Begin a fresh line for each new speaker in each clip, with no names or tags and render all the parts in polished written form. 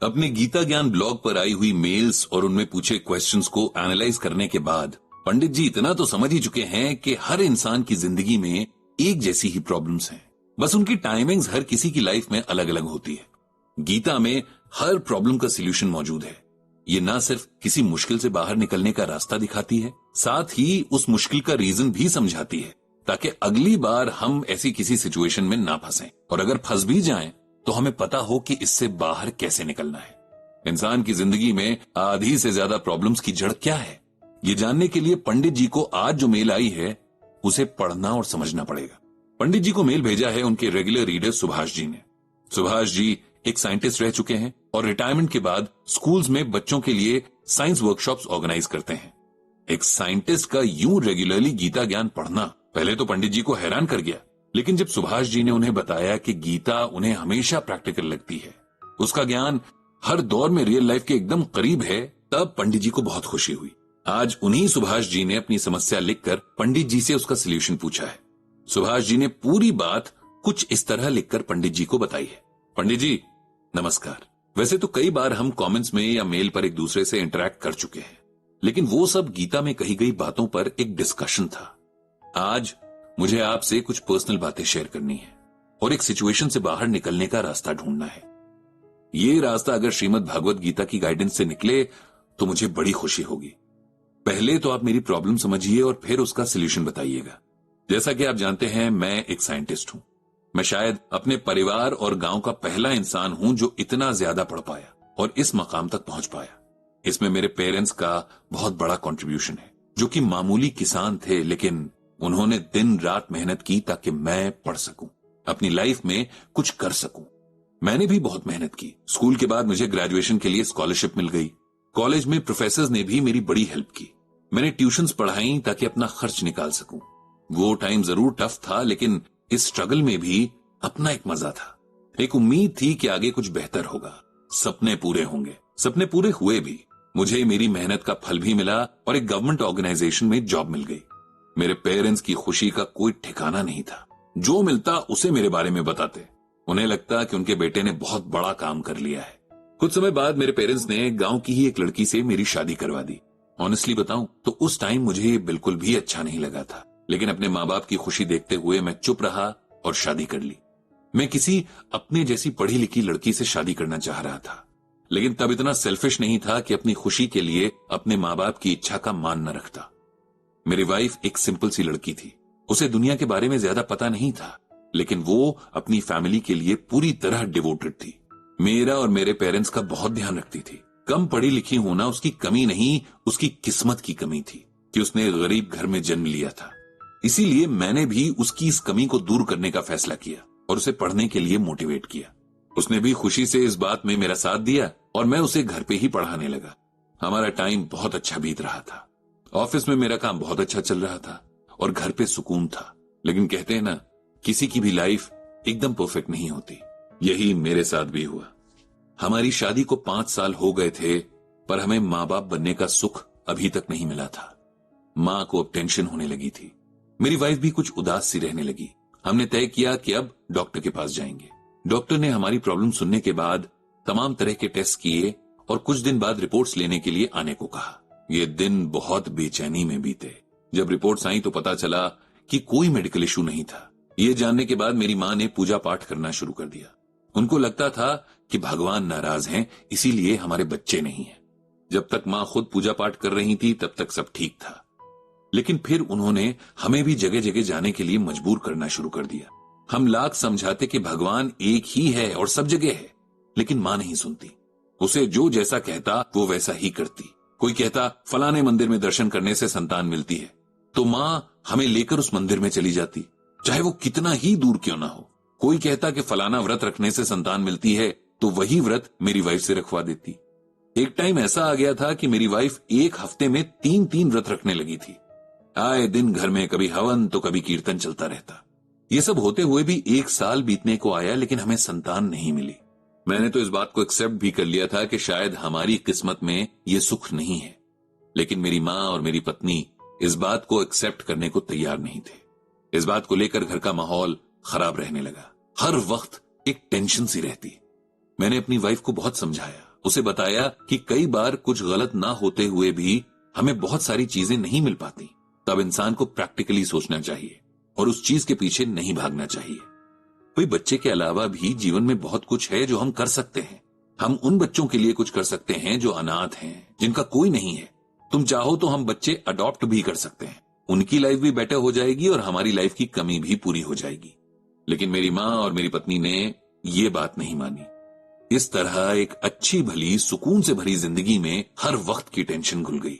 अपने गीता ज्ञान ब्लॉग पर आई हुई मेल्स और उनमें पूछे क्वेश्चंस को एनालाइज करने के बाद पंडित जी इतना तो समझ ही चुके हैं कि हर इंसान की जिंदगी में एक जैसी ही प्रॉब्लम्स हैं, बस उनकी टाइमिंग्स हर किसी की लाइफ में अलग अलग होती है। गीता में हर प्रॉब्लम का सॉल्यूशन मौजूद है। ये ना सिर्फ किसी मुश्किल से बाहर निकलने का रास्ता दिखाती है, साथ ही उस मुश्किल का रीजन भी समझाती है, ताकि अगली बार हम ऐसी किसी सिचुएशन में ना फंसें, और अगर फंस भी जाएं तो हमें पता हो कि इससे बाहर कैसे निकलना है। इंसान की जिंदगी में आधी से ज्यादा प्रॉब्लम्स की जड़ क्या है, ये जानने के लिए पंडित जी को आज जो मेल आई है उसे पढ़ना और समझना पड़ेगा। पंडित जी को मेल भेजा है उनके रेगुलर रीडर सुभाष जी ने। सुभाष जी एक साइंटिस्ट रह चुके हैं और रिटायरमेंट के बाद स्कूल्स में बच्चों के लिए साइंस वर्कशॉप्स ऑर्गेनाइज करते हैं। एक साइंटिस्ट का यूं रेगुलरली गीता ज्ञान पढ़ना पहले तो पंडित जी को हैरान कर गया, लेकिन जब सुभाष जी ने उन्हें बताया कि गीता उन्हें हमेशा प्रैक्टिकल लगती है, उसका ज्ञान हर दौर में रियल लाइफ के एकदम करीब है, तब पंडित जी को बहुत खुशी हुई। आज उन्हीं सुभाष जी ने अपनी समस्या लिखकर पंडित जी से उसका सलूशन पूछा है। सुभाष जी ने पूरी बात कुछ इस तरह लिखकर पंडित जी को बताई है। पंडित जी नमस्कार। वैसे तो कई बार हम कमेंट्स में या मेल पर एक दूसरे से इंटरेक्ट कर चुके हैं, लेकिन वो सब गीता में कही गई बातों पर एक डिस्कशन था। आज मुझे आपसे कुछ पर्सनल बातें शेयर करनी है और एक सिचुएशन से बाहर निकलने का रास्ता ढूंढना है। ये रास्ता अगर श्रीमद् भागवत गीता की गाइडेंस से निकले तो मुझे बड़ी खुशी होगी। पहले तो आप मेरी प्रॉब्लम समझिए और फिर उसका सलूशन बताइएगा। जैसा कि आप जानते हैं, मैं एक साइंटिस्ट हूं। मैं शायद अपने परिवार और गांव का पहला इंसान हूं जो इतना ज्यादा पढ़ पाया और इस मकाम तक पहुंच पाया। इसमें मेरे पेरेंट्स का बहुत बड़ा कंट्रीब्यूशन है, जो कि मामूली किसान थे, लेकिन उन्होंने दिन रात मेहनत की ताकि मैं पढ़ सकूं, अपनी लाइफ में कुछ कर सकूं। मैंने भी बहुत मेहनत की। स्कूल के बाद मुझे ग्रेजुएशन के लिए स्कॉलरशिप मिल गई। कॉलेज में प्रोफेसर्स ने भी मेरी बड़ी हेल्प की। मैंने ट्यूशंस पढ़ाई ताकि अपना खर्च निकाल सकूं। वो टाइम जरूर टफ था, लेकिन इस स्ट्रगल में भी अपना एक मजा था। एक उम्मीद थी कि आगे कुछ बेहतर होगा, सपने पूरे होंगे। सपने पूरे हुए भी। मुझे मेरी मेहनत का फल भी मिला और एक गवर्नमेंट ऑर्गेनाइजेशन में जॉब मिल गई। मेरे पेरेंट्स की खुशी का कोई ठिकाना नहीं था। जो मिलता उसे मेरे बारे में बताते। उन्हें लगता कि उनके बेटे ने बहुत बड़ा काम कर लिया है। कुछ समय बाद मेरे पेरेंट्स ने गांव की ही एक लड़की से मेरी शादी करवा दी। ऑनेस्टली बताऊं तो उस टाइम मुझे ये बिल्कुल भी अच्छा नहीं लगा था, लेकिन अपने माँ बाप की खुशी देखते हुए मैं चुप रहा और शादी कर ली। मैं किसी अपने जैसी पढ़ी लिखी लड़की से शादी करना चाह रहा था, लेकिन तब इतना सेल्फिश नहीं था कि अपनी खुशी के लिए अपने माँ बाप की इच्छा का मान न रखता। मेरी वाइफ एक सिंपल सी लड़की थी। उसे दुनिया के बारे में ज्यादा पता नहीं था, लेकिन वो अपनी फैमिली के लिए पूरी तरह डिवोटेड थी। मेरा और मेरे पेरेंट्स का बहुत ध्यान रखती थी। कम पढ़ी लिखी होना उसकी कमी नहीं, उसकी किस्मत की कमी थी कि उसने गरीब घर में जन्म लिया था। इसीलिए मैंने भी उसकी इस कमी को दूर करने का फैसला किया और उसे पढ़ने के लिए मोटिवेट किया। उसने भी खुशी से इस बात में मेरा साथ दिया और मैं उसे घर पे ही पढ़ाने लगा। हमारा टाइम बहुत अच्छा बीत रहा था। ऑफिस में मेरा काम बहुत अच्छा चल रहा था और घर पे सुकून था। लेकिन कहते हैं ना, किसी की भी लाइफ एकदम परफेक्ट नहीं होती। यही मेरे साथ भी हुआ। हमारी शादी को 5 साल हो गए थे, पर हमें माँ बाप बनने का सुख अभी तक नहीं मिला था। माँ को अब टेंशन होने लगी थी। मेरी वाइफ भी कुछ उदास सी रहने लगी। हमने तय किया कि अब डॉक्टर के पास जाएंगे। डॉक्टर ने हमारी प्रॉब्लम सुनने के बाद तमाम तरह के टेस्ट किए और कुछ दिन बाद रिपोर्ट्स लेने के लिए आने को कहा। ये दिन बहुत बेचैनी में बीते। जब रिपोर्ट्स आई तो पता चला कि कोई मेडिकल इशू नहीं था। ये जानने के बाद मेरी माँ ने पूजा पाठ करना शुरू कर दिया। उनको लगता था कि भगवान नाराज हैं, इसीलिए हमारे बच्चे नहीं हैं। जब तक माँ खुद पूजा पाठ कर रही थी तब तक सब ठीक था, लेकिन फिर उन्होंने हमें भी जगह जगह जाने के लिए मजबूर करना शुरू कर दिया। हम लाख समझाते कि भगवान एक ही है और सब जगह है, लेकिन माँ नहीं सुनती। उसे जो जैसा कहता वो वैसा ही करती। कोई कहता फलाने मंदिर में दर्शन करने से संतान मिलती है, तो माँ हमें लेकर उस मंदिर में चली जाती, चाहे वो कितना ही दूर क्यों ना हो। कोई कहता कि फलाना व्रत रखने से संतान मिलती है, तो वही व्रत मेरी वाइफ से रखवा देती। एक टाइम ऐसा आ गया था कि मेरी वाइफ एक हफ्ते में 3-3 व्रत रखने लगी थी। आए दिन घर में कभी हवन तो कभी कीर्तन चलता रहता। ये सब होते हुए भी 1 साल बीतने को आया, लेकिन हमें संतान नहीं मिली। मैंने तो इस बात को एक्सेप्ट भी कर लिया था कि शायद हमारी किस्मत में ये सुख नहीं है, लेकिन मेरी माँ और मेरी पत्नी इस बात को एक्सेप्ट करने को तैयार नहीं थे। इस बात को लेकर घर का माहौल खराब रहने लगा। हर वक्त एक टेंशन सी रहती। मैंने अपनी वाइफ को बहुत समझाया, उसे बताया कि कई बार कुछ गलत ना होते हुए भी हमें बहुत सारी चीजें नहीं मिल पाती। तब इंसान को प्रैक्टिकली सोचना चाहिए और उस चीज के पीछे नहीं भागना चाहिए। कोई बच्चे के अलावा भी जीवन में बहुत कुछ है जो हम कर सकते हैं। हम उन बच्चों के लिए कुछ कर सकते हैं जो अनाथ हैं, जिनका कोई नहीं है। तुम चाहो तो हम बच्चे अडॉप्ट भी कर सकते हैं, उनकी लाइफ भी बेटर हो जाएगी और हमारी लाइफ की कमी भी पूरी हो जाएगी। लेकिन मेरी माँ और मेरी पत्नी ने ये बात नहीं मानी। इस तरह एक अच्छी भली सुकून से भरी जिंदगी में हर वक्त की टेंशन घुल गई।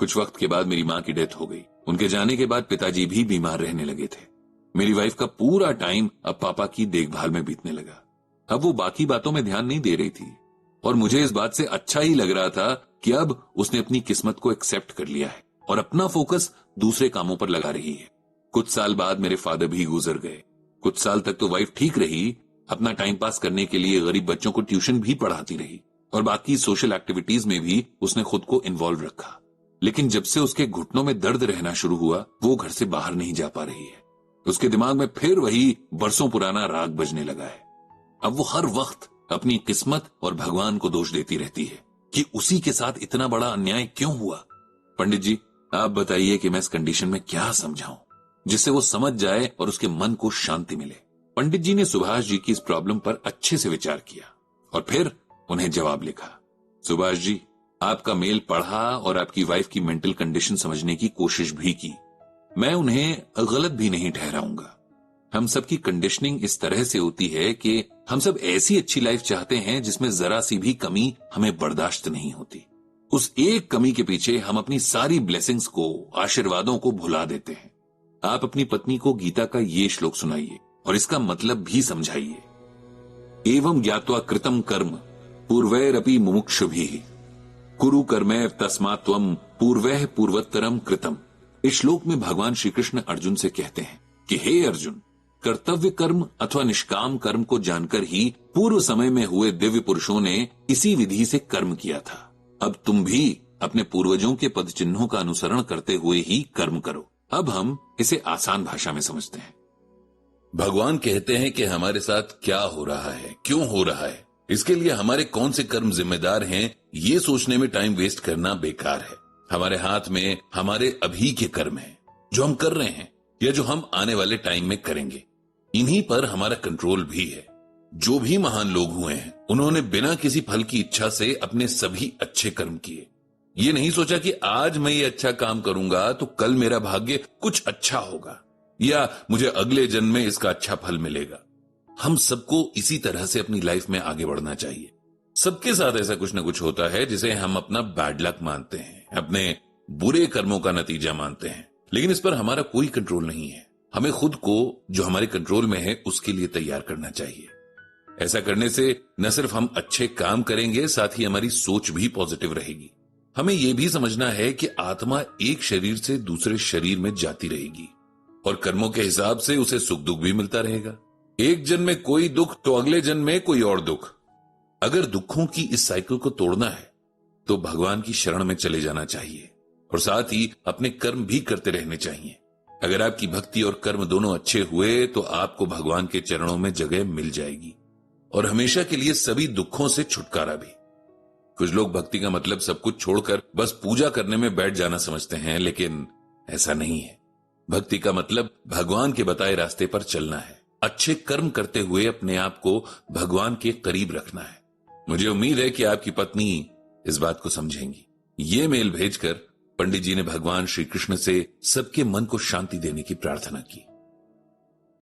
कुछ वक्त के बाद मेरी माँ की डेथ हो गई। उनके जाने के बाद पिताजी भी बीमार रहने लगे थे। मेरी वाइफ का पूरा टाइम अब पापा की देखभाल में बीतने लगा। अब वो बाकी बातों में ध्यान नहीं दे रही थी और मुझे इस बात से अच्छा ही लग रहा था कि अब उसने अपनी किस्मत को एक्सेप्ट कर लिया है और अपना फोकस दूसरे कामों पर लगा रही है। कुछ साल बाद मेरे फादर भी गुजर गए। कुछ साल तक तो वाइफ ठीक रही, अपना टाइम पास करने के लिए गरीब बच्चों को ट्यूशन भी पढ़ाती रही और बाकी सोशल एक्टिविटीज में भी उसने खुद को इन्वॉल्व रखा। लेकिन जब से उसके घुटनों में दर्द रहना शुरू हुआ, वो घर से बाहर नहीं जा पा रही है। उसके दिमाग में फिर वही बरसों पुराना राग बजने लगा है। अब वो हर वक्त अपनी किस्मत और भगवान को दोष देती रहती है कि उसी के साथ इतना बड़ा अन्याय क्यों हुआ। पंडित जी, आप बताइए कि मैं इस कंडीशन में क्या समझाऊं जिससे वो समझ जाए और उसके मन को शांति मिले। पंडित जी ने सुभाष जी की इस प्रॉब्लम पर अच्छे से विचार किया और फिर उन्हें जवाब लिखा। सुभाष जी, आपका मेल पढ़ा और आपकी वाइफ की मेंटल कंडीशन समझने की कोशिश भी की। मैं उन्हें गलत भी नहीं ठहराऊंगा। हम सबकी कंडीशनिंग इस तरह से होती है कि हम सब ऐसी अच्छी लाइफ चाहते हैं जिसमें जरा सी भी कमी हमें बर्दाश्त नहीं होती। उस एक कमी के पीछे हम अपनी सारी ब्लेसिंग्स को, आशीर्वादों को भुला देते हैं। आप अपनी पत्नी को गीता का ये श्लोक सुनाइए और इसका मतलब भी समझाइए। एवं ज्ञात्वा कृतम कर्म पूर्वैरपि मुमुक्षुभिः कुरु कर्मैव तस्मात् त्वं पूर्वैः पूर्वोत्तरम कृतम। इस श्लोक में भगवान श्री कृष्ण अर्जुन से कहते हैं कि हे अर्जुन, कर्तव्य कर्म अथवा निष्काम कर्म को जानकर ही पूर्व समय में हुए दिव्य पुरुषों ने इसी विधि से कर्म किया था। अब तुम भी अपने पूर्वजों के पद चिन्हों का अनुसरण करते हुए ही कर्म करो। अब हम इसे आसान भाषा में समझते हैं। भगवान कहते हैं कि हमारे साथ क्या हो रहा है, क्यों हो रहा है, इसके लिए हमारे कौन से कर्म जिम्मेदार हैं, ये सोचने में टाइम वेस्ट करना बेकार है। हमारे हाथ में हमारे अभी के कर्म हैं, जो हम कर रहे हैं या जो हम आने वाले टाइम में करेंगे। इन्हीं पर हमारा कंट्रोल भी है। जो भी महान लोग हुए हैं, उन्होंने बिना किसी फल की इच्छा से अपने सभी अच्छे कर्म किए। ये नहीं सोचा कि आज मैं ये अच्छा काम करूंगा तो कल मेरा भाग्य कुछ अच्छा होगा या मुझे अगले जन्म में इसका अच्छा फल मिलेगा। हम सबको इसी तरह से अपनी लाइफ में आगे बढ़ना चाहिए। सबके साथ ऐसा कुछ न कुछ होता है जिसे हम अपना बैड लक मानते हैं, अपने बुरे कर्मों का नतीजा मानते हैं, लेकिन इस पर हमारा कोई कंट्रोल नहीं है। हमें खुद को जो हमारे कंट्रोल में है उसके लिए तैयार करना चाहिए। ऐसा करने से न सिर्फ हम अच्छे काम करेंगे, साथ ही हमारी सोच भी पॉजिटिव रहेगी। हमें यह भी समझना है कि आत्मा एक शरीर से दूसरे शरीर में जाती रहेगी और कर्मों के हिसाब से उसे सुख दुख भी मिलता रहेगा। एक जन्म में कोई दुख तो अगले जन्म में कोई और दुख। अगर दुखों की इस साइकिल को तोड़ना है तो भगवान की शरण में चले जाना चाहिए और साथ ही अपने कर्म भी करते रहने चाहिए। अगर आपकी भक्ति और कर्म दोनों अच्छे हुए तो आपको भगवान के चरणों में जगह मिल जाएगी और हमेशा के लिए सभी दुखों से छुटकारा भी। कुछ लोग भक्ति का मतलब सब कुछ छोड़कर बस पूजा करने में बैठ जाना समझते हैं, लेकिन ऐसा नहीं है। भक्ति का मतलब भगवान के बताए रास्ते पर चलना है, अच्छे कर्म करते हुए अपने आप को भगवान के करीब रखना है। मुझे उम्मीद है कि आपकी पत्नी इस बात को समझेंगी। ये मेल भेजकर पंडित जी ने भगवान श्री कृष्ण से सबके मन को शांति देने की प्रार्थना की।